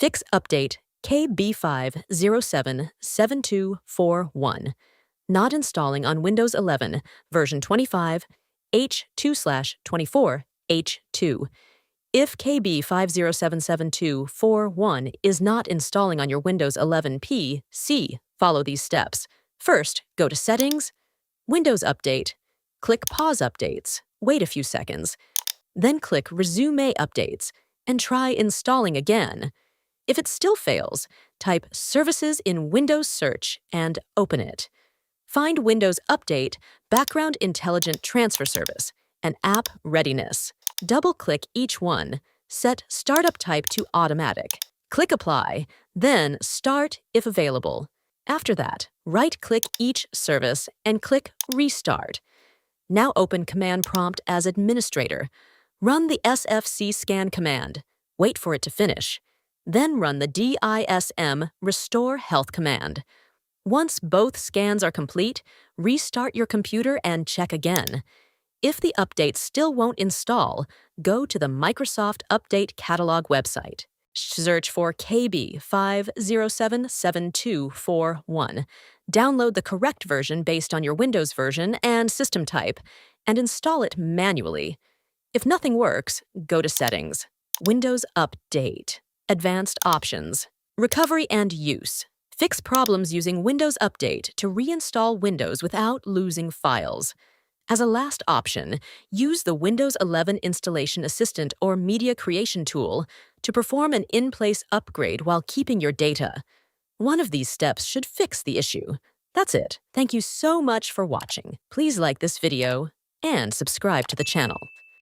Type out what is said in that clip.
Fix update KB5077241. Not installing on Windows 11, version 25, H2/24, H2. If KB5077241 is not installing on your Windows 11 PC, follow these steps. First, go to Settings, Windows Update, click Pause Updates, wait a few seconds, then click Resume Updates, and try installing again. If it still fails, type Services in Windows Search and open it. Find Windows Update, Background Intelligent Transfer Service, and App Readiness. Double-click each one. Set Startup Type to Automatic. Click Apply, then Start if available. After that, right-click each service and click Restart. Now open Command Prompt as Administrator. Run the SFC scan command. Wait for it to finish. Then run the DISM Restore Health command. Once both scans are complete, restart your computer and check again. If the update still won't install, go to the Microsoft Update Catalog website. Search for KB5077241. Download the correct version based on your Windows version and system type, and install it manually. If nothing works, go to Settings, Windows Update, Advanced Options, Recovery and Use. Fix problems using Windows Update to reinstall Windows without losing files. As a last option, use the Windows 11 Installation Assistant or Media Creation tool to perform an in-place upgrade while keeping your data. One of these steps should fix the issue. That's it. Thank you so much for watching. Please like this video and subscribe to the channel.